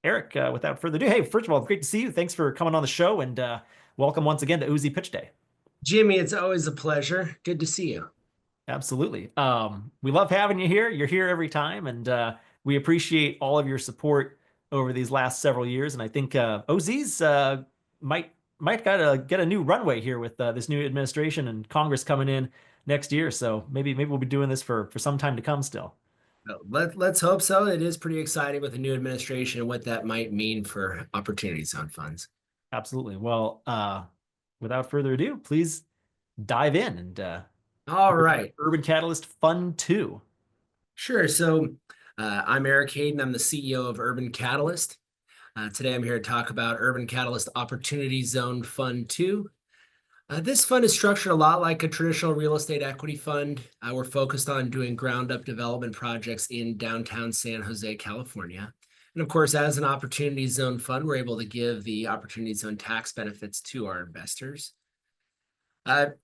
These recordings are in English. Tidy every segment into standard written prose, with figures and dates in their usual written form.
Eric, without further ado, hey, first of all, great to see you. Thanks for coming on the show and welcome once again to Uzi Pitch Day. Jimmy, it's always a pleasure. Good to see you. Absolutely. We love having you here. You're here every time, and we appreciate all of your support over these last several years. And I think OZ's might gotta get a new runway here with this new administration and Congress coming in next year. So maybe we'll be doing this for some time to come still. Let's hope so. It is pretty exciting with the new administration and what that might mean for Opportunity Zone funds. Absolutely. Well, without further ado, please dive in and All hear about right. Urban Catalyst Fund 2. Sure. I'm Eric Hayden. I'm the CEO of Urban Catalyst. Today I'm here to talk about Urban Catalyst Opportunity Zone Fund 2. This fund is structured a lot like a traditional real estate equity fund. We're focused on doing ground up development projects in downtown San Jose, California. And of course, as an Opportunity Zone fund, we're able to give the Opportunity Zone tax benefits to our investors.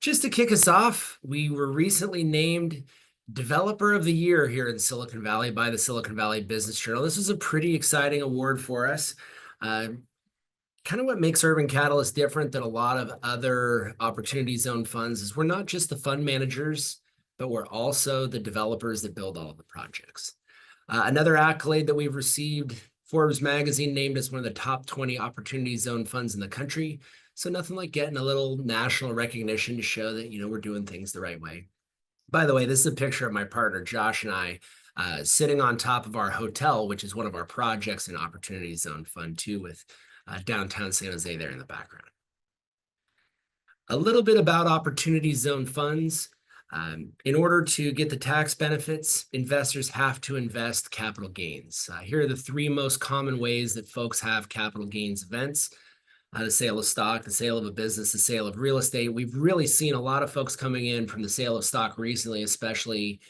Just to kick us off, we were recently named Developer of the Year here in Silicon Valley by the Silicon Valley Business Journal. This was a pretty exciting award for us. Kind of what makes Urban Catalyst different than a lot of other Opportunity Zone funds is we're not just the fund managers, but we're also the developers that build all of the projects. Another accolade that we've received, Forbes magazine named us one of the top 20 Opportunity Zone funds in the country. So nothing like getting a little national recognition to show that, we're doing things the right way. By the way, this is a picture of my partner, Josh, and I sitting on top of our hotel, which is one of our projects in Opportunity Zone Fund 2 with downtown San Jose there in the background. A little bit about Opportunity Zone funds. In order to get the tax benefits, investors have to invest capital gains. Here are the three most common ways that folks have capital gains events. The sale of stock, the sale of a business, the sale of real estate. We've really seen a lot of folks coming in from the sale of stock recently, especially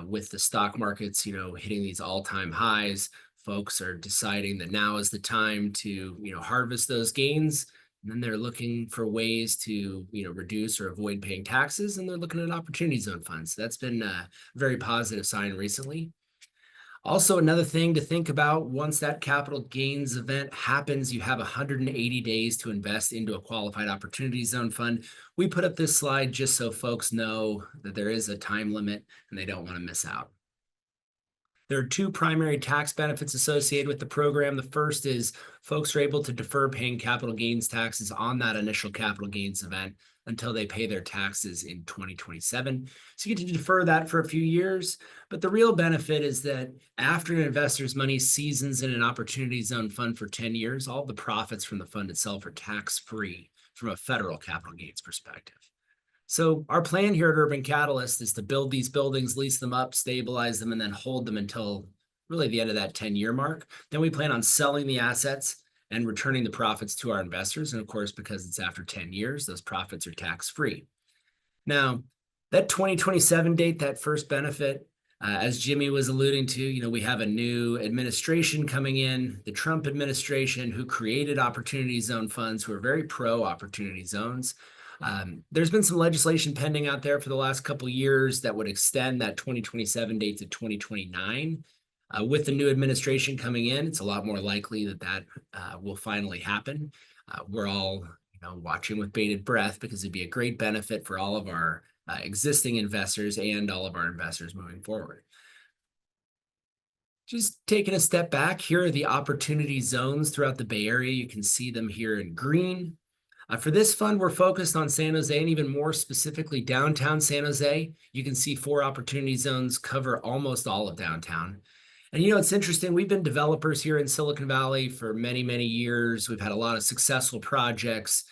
with the stock markets, hitting these all-time highs. Folks are deciding that now is the time to, harvest those gains. And then they're looking for ways to, reduce or avoid paying taxes, and they're looking at Opportunity Zone funds. So that's been a very positive sign recently. Also, another thing to think about, once that capital gains event happens, you have 180 days to invest into a qualified Opportunity Zone fund. We put up this slide just so folks know that there is a time limit and they don't want to miss out. There are two primary tax benefits associated with the program. The first is folks are able to defer paying capital gains taxes on that initial capital gains event until they pay their taxes in 2027. So you get to defer that for a few years. But the real benefit is that after an investor's money seasons in an Opportunity Zone fund for 10 years, all the profits from the fund itself are tax-free from a federal capital gains perspective. So our plan here at Urban Catalyst is to build these buildings, lease them up, stabilize them, and then hold them until really the end of that 10-year mark. Then we plan on selling the assets and returning the profits to our investors. And of course, because it's after 10 years, those profits are tax-free. Now, that 2027 date, that first benefit, as Jimmy was alluding to, we have a new administration coming in, the Trump administration, who created Opportunity Zone funds, who are very pro-Opportunity Zones. There's been some legislation pending out there for the last couple of years that would extend that 2027 date to 2029. With the new administration coming in, it's a lot more likely that will finally happen. We're all watching with bated breath because it'd be a great benefit for all of our existing investors and all of our investors moving forward. Just taking a step back, here are the opportunity zones throughout the Bay Area. You can see them here in green. For this fund, we're focused on San Jose and even more specifically downtown San Jose. You can see 4 opportunity zones cover almost all of downtown. And it's interesting, we've been developers here in Silicon Valley for many, many years. We've had a lot of successful projects.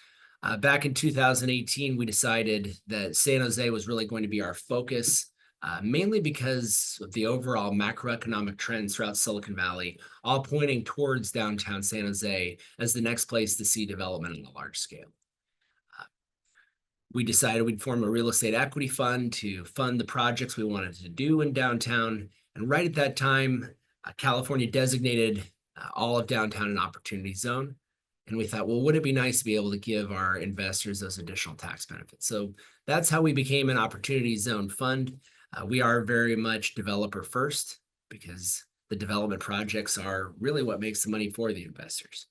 Back in 2018, we decided that San Jose was really going to be our focus, mainly because of the overall macroeconomic trends throughout Silicon Valley, all pointing towards downtown San Jose as the next place to see development on a large scale. We decided we'd form a real estate equity fund to fund the projects we wanted to do in downtown. And right at that time, California designated all of downtown an opportunity zone. And we thought, well, would it be nice to be able to give our investors those additional tax benefits? So that's how we became an opportunity zone fund. We are very much developer first because the development projects are really what makes the money for the investors.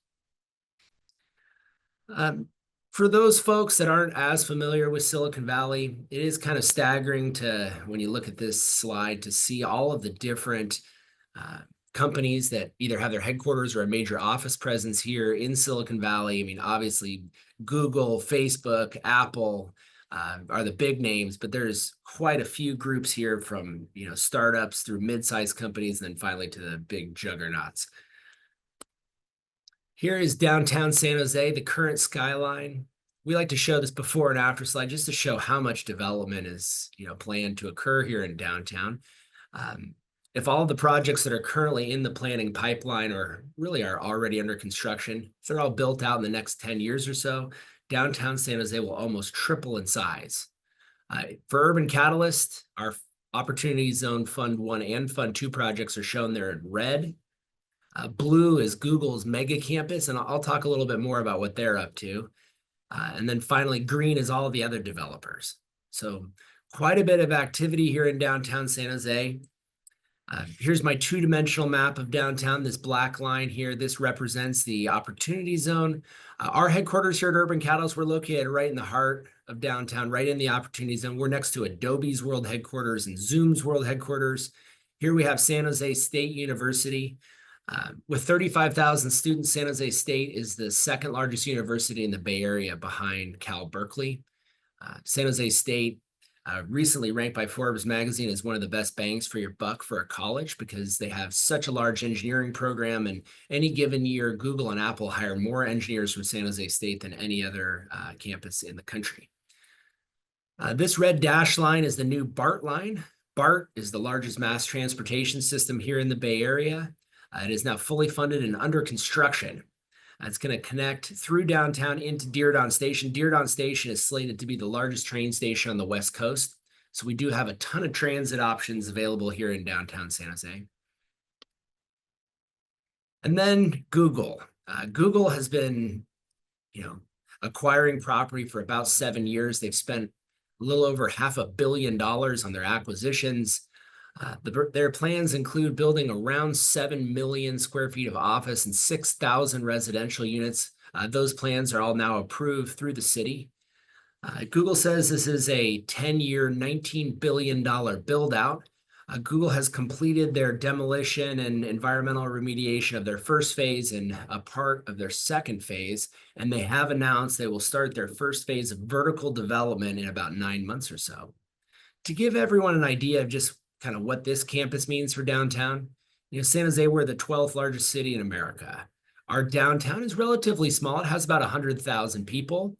For those folks that aren't as familiar with Silicon Valley, it is kind of staggering to, when you look at this slide, to see all of the different companies that either have their headquarters or a major office presence here in Silicon Valley. I mean, obviously, Google, Facebook, Apple are the big names, but there's quite a few groups here from, startups through mid-sized companies, and then finally to the big juggernauts. Here is downtown San Jose, the current skyline. We like to show this before and after slide just to show how much development is, planned to occur here in downtown. If all of the projects that are currently in the planning pipeline or really are already under construction, if they're all built out in the next 10 years or so, downtown San Jose will almost triple in size. For Urban Catalyst, our Opportunity Zone Fund 1 and Fund 2 projects are shown there in red. Blue is Google's mega campus, and I'll talk a little bit more about what they're up to. And then finally, green is all the other developers. So quite a bit of activity here in downtown San Jose. Here's my two-dimensional map of downtown. This black line here, this represents the Opportunity Zone. Our headquarters here at Urban Catalyst, we're located right in the heart of downtown, right in the Opportunity Zone. We're next to Adobe's world headquarters and Zoom's world headquarters. Here we have San Jose State University. With 35,000 students, San Jose State is the second largest university in the Bay Area behind Cal Berkeley. San Jose State recently ranked by Forbes magazine as one of the best bangs for your buck for a college because they have such a large engineering program, and any given year, Google and Apple hire more engineers from San Jose State than any other campus in the country. This red dash line is the new BART line. BART is the largest mass transportation system here in the Bay Area. It is now fully funded and under construction. It's going to connect through downtown into Diridon Station. Diridon Station is slated to be the largest train station on the West Coast. So we do have a ton of transit options available here in downtown San Jose. And then Google. Google has been, acquiring property for about 7 years. They've spent a little over $500 million on their acquisitions. Their plans include building around 7 million square feet of office and 6,000 residential units. Those plans are all now approved through the city. Google says this is a 10-year, $19 billion build out. Google has completed their demolition and environmental remediation of their first phase and a part of their second phase, and they have announced they will start their first phase of vertical development in about 9 months or so. To give everyone an idea of just kind of what this campus means for downtown, San Jose, we're the 12th largest city in America. Our downtown is relatively small. It has about 100,000 people.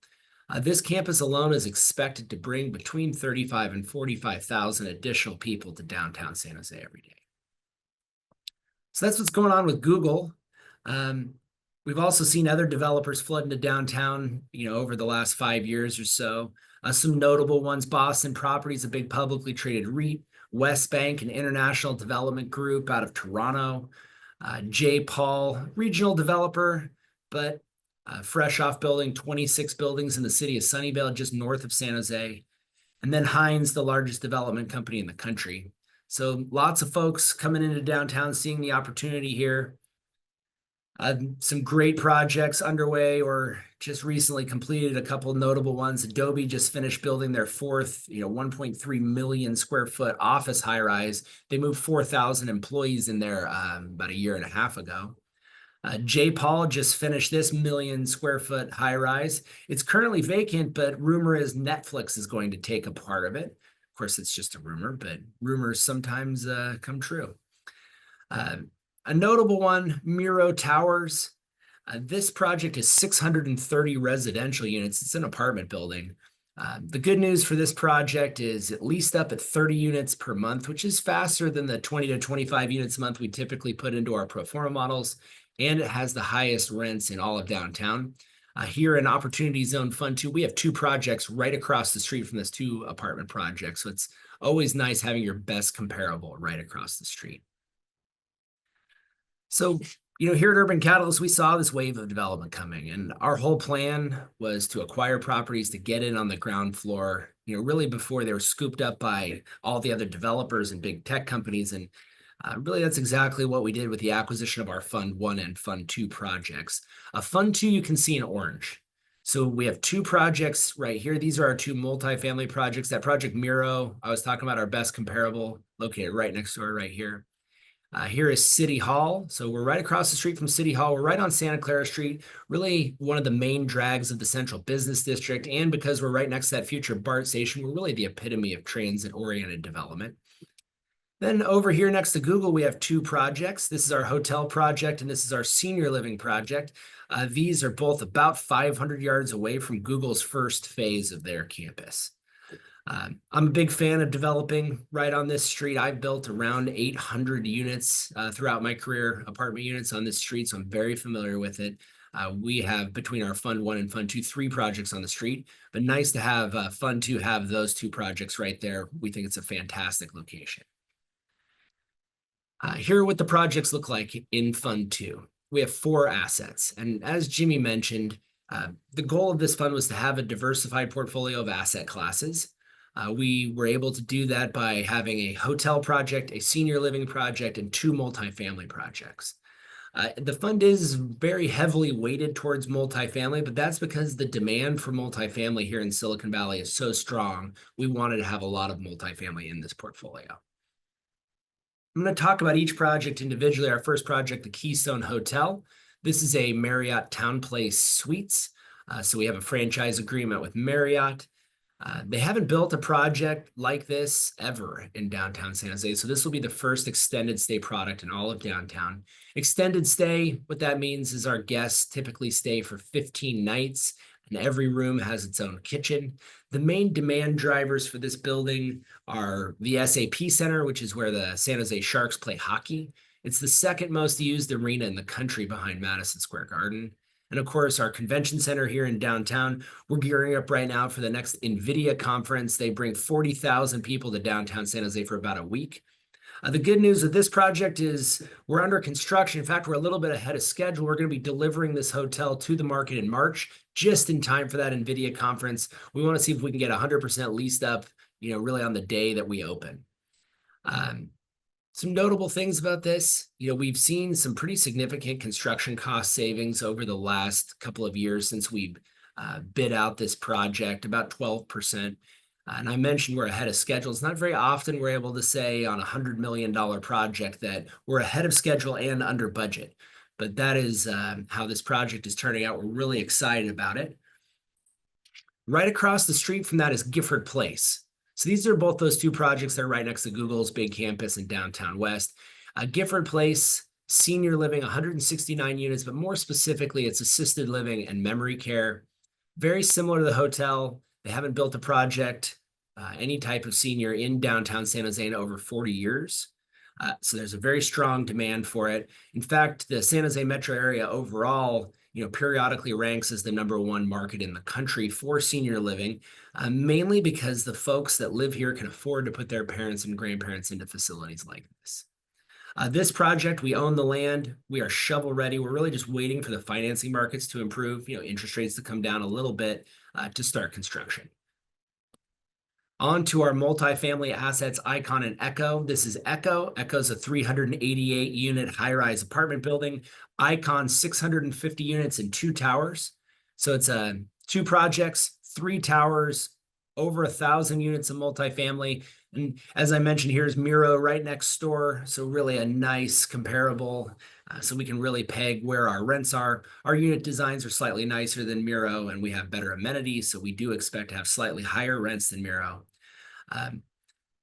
This campus alone is expected to bring between 35 and 45,000 additional people to downtown San Jose every day. So that's what's going on with Google. We've also seen other developers flood into downtown, over the last 5 years or so. Some notable ones: Boston Properties, a big publicly traded REIT; West Bank, an international development group out of Toronto; J. Paul, regional developer, but fresh off building 26 buildings in the city of Sunnyvale, just north of San Jose. And then Hines, the largest development company in the country. So lots of folks coming into downtown, seeing the opportunity here. Some great projects underway or just recently completed, a couple notable ones. Adobe just finished building their fourth, 1.3 million square foot office high rise. They moved 4,000 employees in there about a year and a half ago. J. Paul just finished this 1 million square foot high rise. It's currently vacant, but rumor is Netflix is going to take a part of it. Of course, it's just a rumor, but rumors sometimes come true. A notable one, Miro Towers. This project is 630 residential units. It's an apartment building. The good news for this project is it leased up at 30 units per month, which is faster than the 20 to 25 units a month we typically put into our pro forma models. And it has the highest rents in all of downtown. Here in Opportunity Zone Fund 2, we have 2 projects right across the street from this 2 apartment projects. So it's always nice having your best comparable right across the street. So, here at Urban Catalyst, we saw this wave of development coming, and our whole plan was to acquire properties to get in on the ground floor, really before they were scooped up by all the other developers and big tech companies. And Really, that's exactly what we did with the acquisition of our Fund 1 and Fund 2 projects. Fund 2, you can see in orange. So we have two projects right here. These are our two multifamily projects. That project Miro, I was talking about, our best comparable, located right next door right here. Here is City Hall. So we're right across the street from City Hall. We're right on Santa Clara Street, really one of the main drags of the Central Business District. And because we're right next to that future BART station, we're really the epitome of transit-oriented development. Then over here next to Google, we have two projects. This is our hotel project, and this is our senior living project. These are both about 500 yards away from Google's first phase of their campus. I'm a big fan of developing right on this street. I've built around 800 units throughout my career, apartment units on this street, so I'm very familiar with it. We have, between our Fund 1 and Fund 2, 3 projects on the street, but nice to have Fund 2 have those two projects right there. We think it's a fantastic location. Here are what the projects look like in Fund 2. We have 4 assets, and as Jimmy mentioned, the goal of this fund was to have a diversified portfolio of asset classes. We were able to do that by having a hotel project, a senior living project, and 2 multifamily projects. The fund is very heavily weighted towards multifamily, but that's because the demand for multifamily here in Silicon Valley is so strong. We wanted to have a lot of multifamily in this portfolio. I'm going to talk about each project individually. Our first project, the Keystone Hotel. This is a Marriott TownePlace Suites. So we have a franchise agreement with Marriott. They haven't built a project like this ever in downtown San Jose. So this will be the first extended stay product in all of downtown. Extended stay, what that means is our guests typically stay for 15 nights, and every room has its own kitchen. The main demand drivers for this building are the SAP Center, which is where the San Jose Sharks play hockey. It's the second most used arena in the country behind Madison Square Garden. And of course, our convention center here in downtown, we're gearing up right now for the next NVIDIA conference. They bring 40,000 people to downtown San Jose for about a week. The good news with this project is we're under construction. In fact, we're a little bit ahead of schedule. We're going to be delivering this hotel to the market in March, just in time for that NVIDIA conference. We want to see if we can get 100% leased up, really on the day that we open. Some notable things about this, we've seen some pretty significant construction cost savings over the last couple of years since we bid out this project, about 12%. And I mentioned we're ahead of schedule. It's not very often we're able to say on a $100 million project that we're ahead of schedule and under budget. But that is how this project is turning out. We're really excited about it. Right across the street from that is Gifford Place. So these are both those two projects that are right next to Google's big campus in downtown West. Gifford Place, senior living, 169 units, but more specifically, it's assisted living and memory care. Very similar to the hotel. They haven't built a project, any type of senior in downtown San Jose in over 40 years. So there's a very strong demand for it. In fact, the San Jose metro area overall, periodically ranks as the #1 market in the country for senior living, mainly because the folks that live here can afford to put their parents and grandparents into facilities like this. This project, we own the land. We are shovel ready. We're really just waiting for the financing markets to improve, interest rates to come down a little bit to start construction. On to our multifamily assets, Icon and Echo. This is Echo. Echo's a 388 unit high-rise apartment building. Icon, 650 units and 2 towers. So it's 2 projects, 3 towers, over 1,000 units of multifamily. And as I mentioned, here's Miro right next door. So really a nice comparable, so we can really peg where our rents are. Our unit designs are slightly nicer than Miro, and we have better amenities. So we do expect to have slightly higher rents than Miro.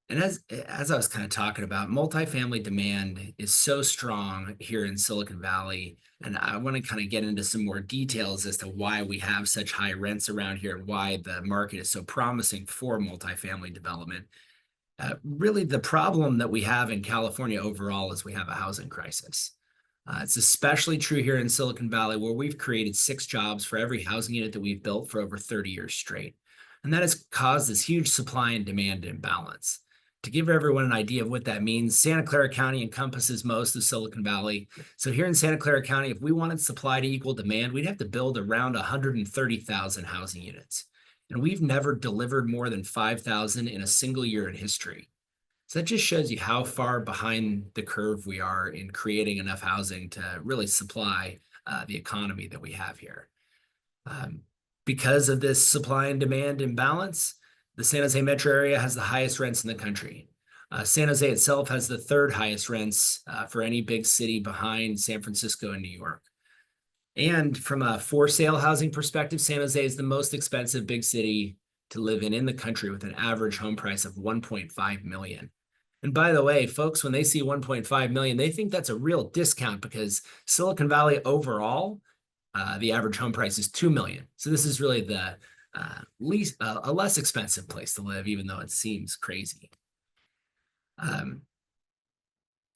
And as I was kind of talking about, multifamily demand is so strong here in Silicon Valley. And I want to kind of get into some more details as to why we have such high rents around here and why the market is so promising for multifamily development. Really, the problem that we have in California overall is we have a housing crisis. It's especially true here in Silicon Valley, where we've created 6 jobs for every housing unit that we've built for over 30 years straight. And that has caused this huge supply and demand imbalance. To give everyone an idea of what that means, Santa Clara County encompasses most of Silicon Valley. So here in Santa Clara County, if we wanted supply to equal demand, we'd have to build around 130,000 housing units. And we've never delivered more than 5,000 in a single year in history. So that just shows you how far behind the curve we are in creating enough housing to really supply the economy that we have here. Um, because of this supply and demand imbalance, the San Jose metro area has the highest rents in the country. San Jose itself has the third highest rents for any big city behind San Francisco and New York. And from a for sale housing perspective, San Jose is the most expensive big city to live in the country with an average home price of 1.5 million. And by the way, folks, when they see 1.5 million, they think that's a real discount because Silicon Valley overall, the average home price is 2 million. So this is really the a less expensive place to live, even though it seems crazy. I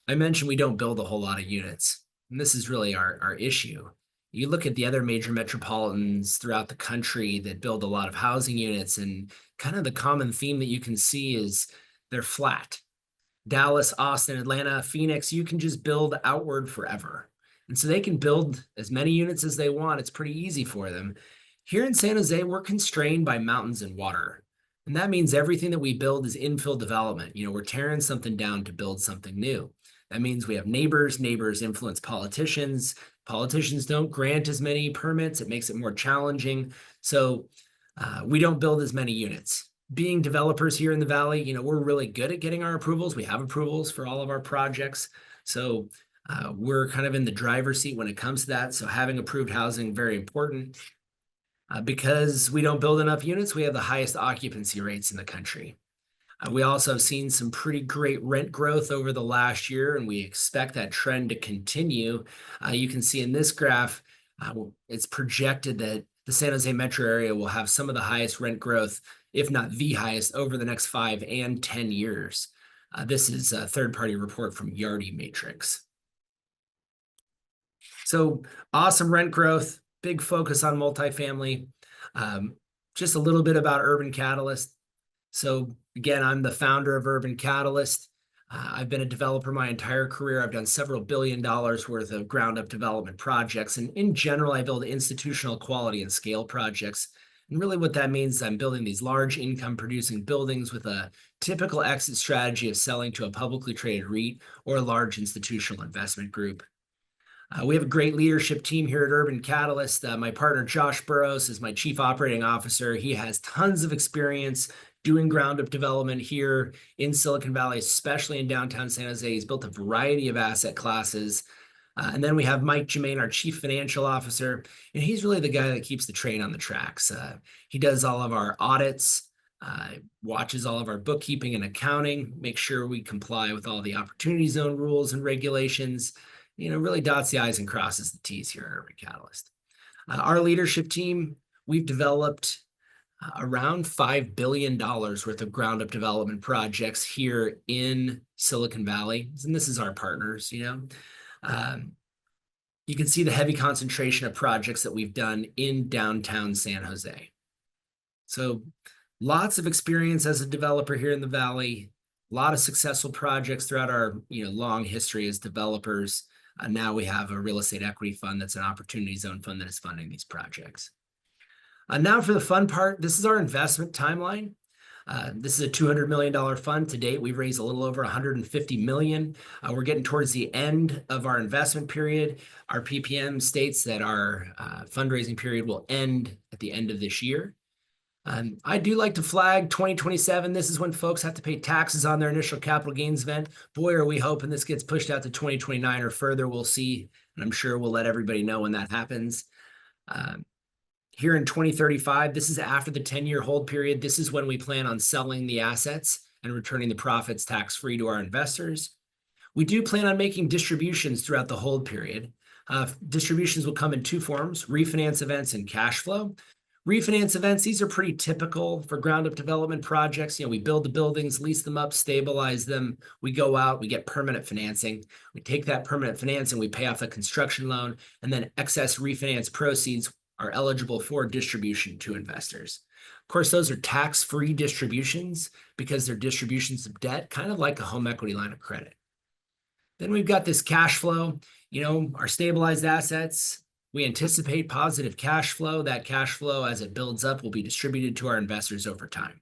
mentioned we don't build a whole lot of units, and this is really our issue. You look at the other major metropolitans throughout the country that build a lot of housing units, and kind of the common theme that you can see is they're flat. Dallas, Austin, Atlanta, Phoenix, you can just build outward forever. And so they can build as many units as they want. It's pretty easy for them. Here in San Jose, we're constrained by mountains and water. And that means everything that we build is infill development. You know, we're tearing something down to build something new. That means we have neighbors, neighbors influence politicians. Politicians don't grant as many permits. It makes it more challenging. So we don't build as many units. Being developers here in the Valley, you know, we're really good at getting our approvals. We have approvals for all of our projects. So we're kind of in the driver's seat when it comes to that. So having approved housing, very important. Because we don't build enough units, we have the highest occupancy rates in the country. We also have seen some pretty great rent growth over the last year, and we expect that trend to continue. You can see in this graph, it's projected that the San Jose metro area will have some of the highest rent growth, if not the highest, over the next 5 and 10 years. This is a third-party report from Yardi Matrix. So awesome rent growth, big focus on multifamily. Just a little bit about Urban Catalyst. So again, I'm the founder of Urban Catalyst. I've been a developer my entire career. I've done several $1 billion worth of ground up development projects. And in general, I build institutional quality and scale projects. And really what that means is I'm building these large income producing buildings with a typical exit strategy of selling to a publicly traded REIT or a large institutional investment group. We have a great leadership team here at Urban Catalyst. My partner, Josh Burrows, is my chief operating officer. He has tons of experience doing ground up development here in Silicon Valley, especially in downtown San Jose. He's built a variety of asset classes. And then we have Mike Germain, our chief financial officer, and he's really the guy that keeps the train on the tracks. He does all of our audits, watches all of our bookkeeping and accounting, makes sure we comply with all the opportunity zone rules and regulations, you know, really dots the I's and crosses the T's here at Urban Catalyst. Our leadership team, we've developed around $5 billion worth of ground up development projects here in Silicon Valley. And this is our partners, you know. You can see the heavy concentration of projects that we've done in downtown San Jose. So lots of experience as a developer here in the Valley, a lot of successful projects throughout our long history as developers. Now we have a real estate equity fund that's an opportunity zone fund that is funding these projects. Now for the fun part, this is our investment timeline. This is a $200 million fund. To date, we've raised a little over $150 million. We're getting towards the end of our investment period. Our PPM states that our fundraising period will end at the end of this year. I do like to flag 2027. This is when folks have to pay taxes on their initial capital gains event. Boy, are we hoping this gets pushed out to 2029 or further. We'll see, and I'm sure we'll let everybody know when that happens. Here in 2035, this is after the 10-year hold period. This is when we plan on selling the assets and returning the profits tax-free to our investors. We do plan on making distributions throughout the hold period. Distributions will come in two forms: refinance events and cash flow. Refinance events, these are pretty typical for ground up development projects. We build the buildings, lease them up, stabilize them. We go out, we get permanent financing. We take that permanent financing, we pay off the construction loan, and then excess refinance proceeds are eligible for distribution to investors. Of course, those are tax-free distributions because they're distributions of debt, kind of like a home equity line of credit. Then we've got this cash flow, our stabilized assets. We anticipate positive cash flow. That cash flow, as it builds up, will be distributed to our investors over time.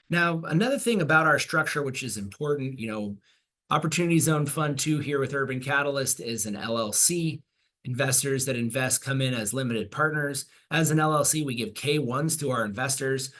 Now, another thing about our structure, which is important, Opportunity Zone Fund 2 here with Urban Catalyst is an LLC. Investors that invest come in as limited partners. As an LLC, we give K1s to our investors.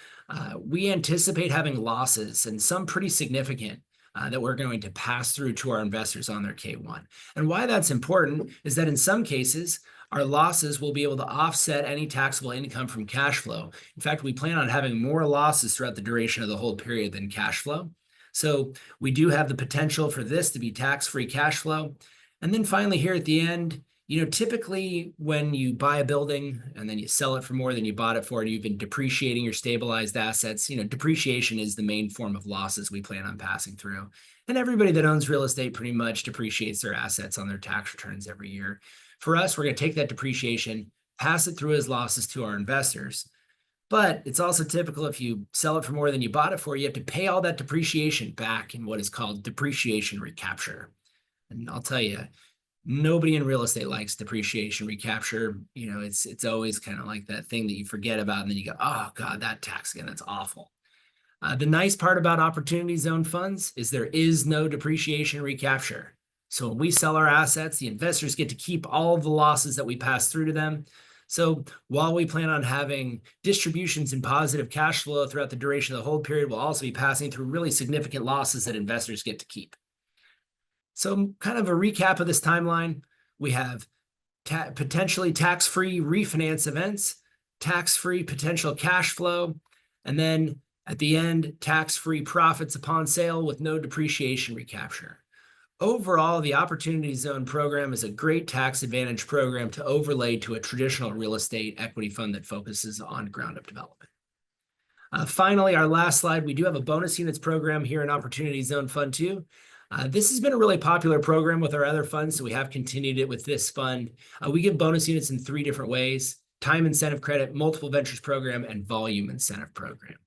We anticipate having losses, and some pretty significant, that we're going to pass through to our investors on their K1. And why that's important is that in some cases, our losses will be able to offset any taxable income from cash flow. In fact, we plan on having more losses throughout the duration of the hold period than cash flow. So we do have the potential for this to be tax-free cash flow. And then finally here at the end, typically when you buy a building and then you sell it for more than you bought it for, and you've been depreciating your stabilized assets, depreciation is the main form of losses we plan on passing through. And everybody that owns real estate pretty much depreciates their assets on their tax returns every year. For us, we're going to take that depreciation, pass it through as losses to our investors. But it's also typical if you sell it for more than you bought it for, you have to pay all that depreciation back in what is called depreciation recapture. And I'll tell you, nobody in real estate likes depreciation recapture. It's always kind of like that thing that you forget about, and then you go, oh God, that tax again, that's awful. The nice part about Opportunity Zone funds is there is no depreciation recapture. So when we sell our assets, the investors get to keep all of the losses that we pass through to them. So while we plan on having distributions and positive cash flow throughout the duration of the hold period, we'll also be passing through really significant losses that investors get to keep. So kind of a recap of this timeline, we have potentially tax-free refinance events, tax-free potential cash flow, and then at the end, tax-free profits upon sale with no depreciation recapture. Overall, the Opportunity Zone program is a great tax advantage program to overlay to a traditional real estate equity fund that focuses on ground-up development. Finally, our last slide, we do have a bonus units program here in Opportunity Zone Fund 2. This has been a really popular program with our other funds, so we have continued it with this fund. We give bonus units in 3 different ways: time incentive credit, multiple ventures program, and volume incentive program.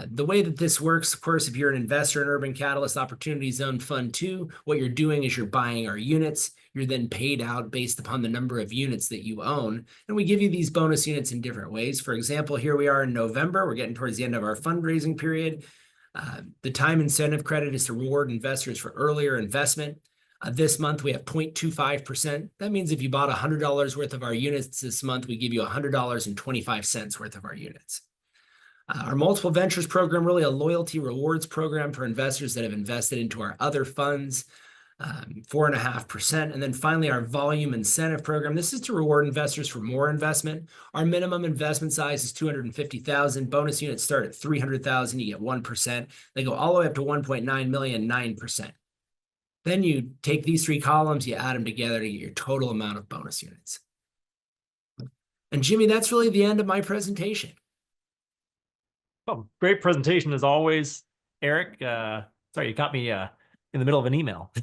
The way that this works, of course, if you're an investor in Urban Catalyst Opportunity Zone Fund 2, what you're doing is you're buying our units. You're then paid out based upon the number of units that you own. And we give you these bonus units in different ways. For example, here we are in November. We're getting towards the end of our fundraising period. The time incentive credit is to reward investors for earlier investment. This month, we have 0.25%. That means if you bought $100 worth of our units this month, we give you $100.25 worth of our units. Our multiple ventures program, really a loyalty rewards program for investors that have invested into our other funds, 4.5%. And then finally, our volume incentive program. This is to reward investors for more investment. Our minimum investment size is $250,000. Bonus units start at $300,000. You get 1%. They go all the way up to 1.9 million, 9%. Then you take these 3 columns, you add them together to get your total amount of bonus units. And Jimmy, that's really the end of my presentation. Oh, great presentation as always, Eric. Sorry, you caught me in the middle of an email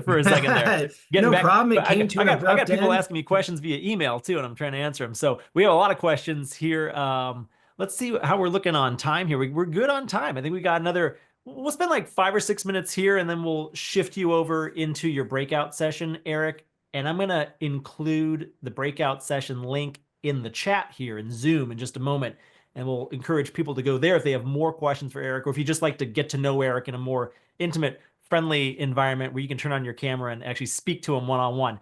for a second there. No problem. I got people asking me questions via email too, and I'm trying to answer them. So we have a lot of questions here. Let's see how we're looking on time here. We're good on time. I think we got another. We'll spend like 5 or 6 minutes here, and then we'll shift you over into your breakout session, Eric. And I'm gonna include the breakout session link in the chat here in Zoom in just a moment. And we'll encourage people to go there if they have more questions for Eric, or if you just like to get to know Eric in a more intimate, friendly environment where you can turn on your camera and actually speak to him one-on-one.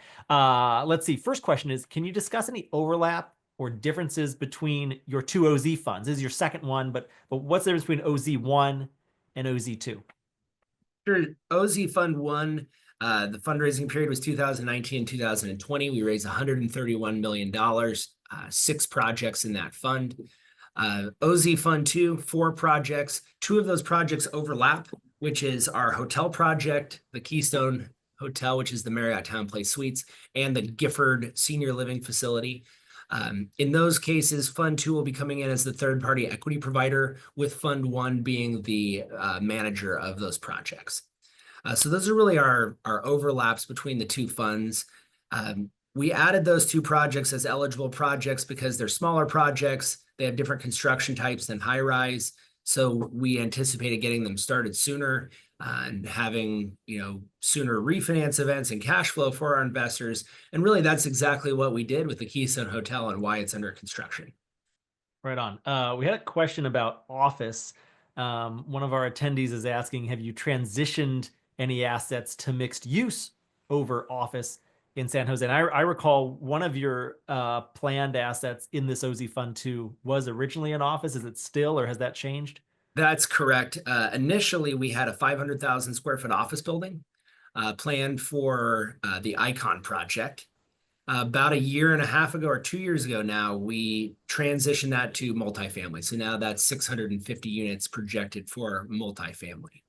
Let's see. First question is, can you discuss any overlap or differences between your 2 OZ funds? This is your second one, but what's the difference between OZ1 and OZ2? Sure. OZ Fund 1, the fundraising period was 2019 and 2020. We raised $131 million, 6 projects in that fund. OZ Fund 2, 4 projects. 2 of those projects overlap, which is our hotel project, the Keystone Hotel, which is the Marriott TownePlace Suites, and the Gifford Senior Living Facility. In those cases, Fund 2 will be coming in as the third-party equity provider, with Fund 1 being the manager of those projects. So those are really our overlaps between the 2 funds. We added those 2 projects as eligible projects because they're smaller projects. They have different construction types than high-rise. So we anticipated getting them started sooner and having, sooner refinance events and cash flow for our investors. And really, that's exactly what we did with the Keystone Hotel and why it's under construction. Right on. We had a question about office. One of our attendees is asking, have you transitioned any assets to mixed use over office in San Jose? And I recall one of your planned assets in this OZ Fund 2 was originally an office. Is it still, or has that changed? That's correct. Initially, we had a 500,000 square foot office building planned for the Icon project. About a year and a half ago or 2 years ago now, we transitioned that to multifamily. So now that's 650 units projected for multifamily.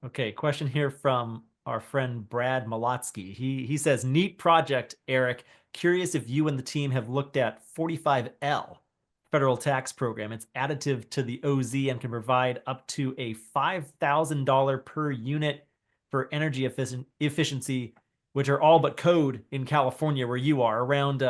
Okay, question here from our friend Brad Malotsky. He says, neat project, Eric. Curious if you and the team have looked at 45L federal tax program. It's additive to the OZ and can provide up to a $5,000 per unit for energy efficiency, which are all but code in California where you are. Around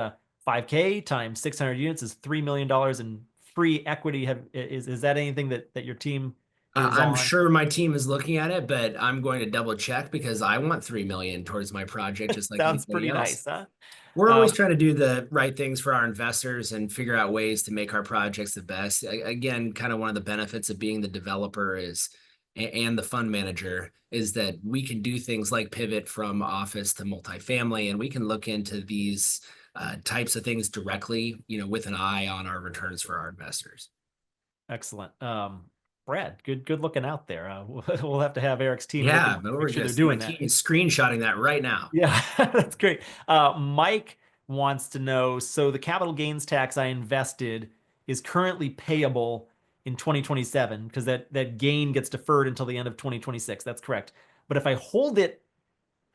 5K times 600 units is $3 million in free equity. Is that anything that your team is I'm on? sure my team is looking at it, but I'm going to double check because I want 3 million towards my project, just like Sounds anybody pretty else. nice, huh? We're always trying to do the right things for our investors and figure out ways to make our projects the best. Again, kind of one of the benefits of being the developer is and the fund manager is that we can do things like pivot from office to multifamily, and we can look into these types of things directly, with an eye on our returns for our investors. Excellent. Brad, good looking out there. We'll have to have Eric's team look Yeah, and but make we're sure they're just my doing team that. is screenshotting that right now. Yeah, that's great. Mike wants to know, so the capital gains tax I invested is currently payable in 2027 because that gain gets deferred until the end of 2026. That's correct. But if I hold it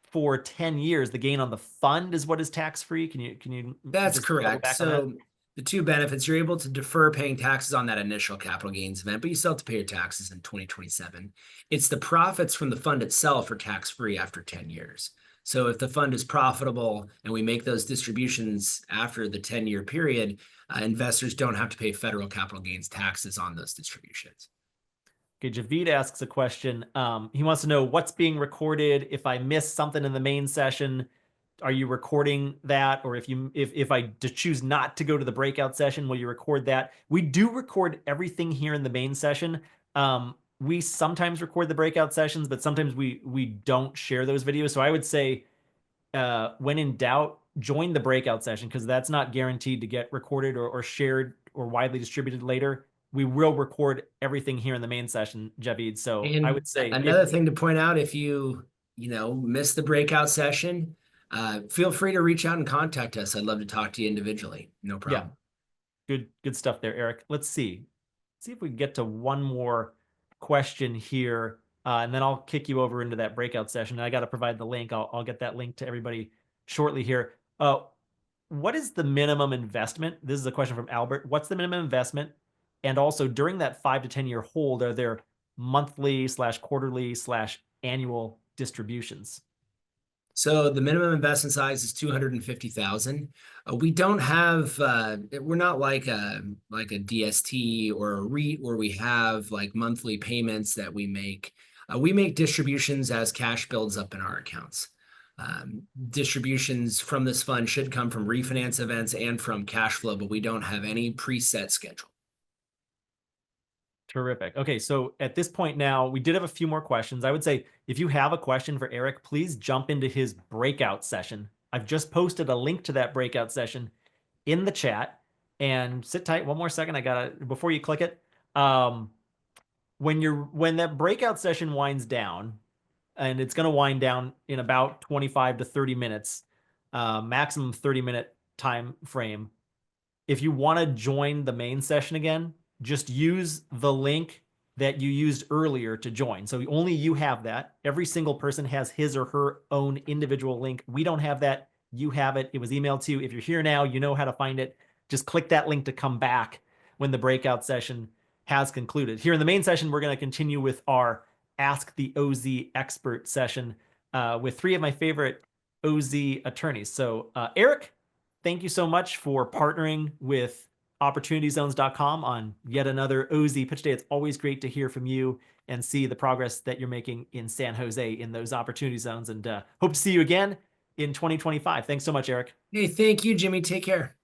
for 10 years, the gain on the fund is what is tax free. Can you That's just double correct. back on that? So the two benefits, you're able to defer paying taxes on that initial capital gains event, but you still have to pay your taxes in 2027. It's the profits from the fund itself are tax free after 10 years. So if the fund is profitable and we make those distributions after the 10-year period, investors don't have to pay federal capital gains taxes on those distributions. Okay, Javid asks a question. He wants to know what's being recorded. If I miss something in the main session, are you recording that? Or if I choose not to go to the breakout session, will you record that? We do record everything here in the main session. We sometimes record the breakout sessions, but sometimes we don't share those videos. So I would say, when in doubt, join the breakout session because that's not guaranteed to get recorded or shared or widely distributed later. We will record everything here in the main session, Javid. So I And would say another thing to point out, if you miss the breakout session, feel free to reach out and contact us. I'd love to talk to you individually. No problem. Yeah, good stuff there, Eric. Let's see if we can get to one more question here, and then I'll kick you over into that breakout session. I got to provide the link. I'll get that link to everybody shortly here. What is the minimum investment? This is a question from Albert. What's the minimum investment? And also during that 5 to 10 year hold, are there monthly/quarterly/annual distributions? So the minimum investment size is 250,000. We don't have we're not like a DST or a REIT where we have like monthly payments that we make. We make distributions as cash builds up in our accounts. Distributions from this fund should come from refinance events and from cash flow, but we don't have any preset schedule. Terrific. Okay, so at this point now, we did have a few more questions. I would say if you have a question for Eric, please jump into his breakout session. I've just posted a link to that breakout session in the chat. And sit tight one more second. Before you click it. When that breakout session winds down, and it's going to wind down in about 25 to 30 minutes, maximum 30-minute time frame. If you want to join the main session again, just use the link that you used earlier to join. So only you have that. Every single person has his or her own individual link. We don't have that. You have it. It was emailed to you. If you're here now, you know how to find it. Just click that link to come back when the breakout session has concluded. Here in the main session, we're going to continue with our Ask the OZ Expert session with 3 of my favorite OZ attorneys. So Eric, thank you so much for partnering with OpportunityZones.com on yet another OZ Pitch Day. It's always great to hear from you and see the progress that you're making in San Jose in those opportunity zones. And hope to see you again in 2025. Thanks so much, Eric. Hey, thank you, Jimmy. Take care.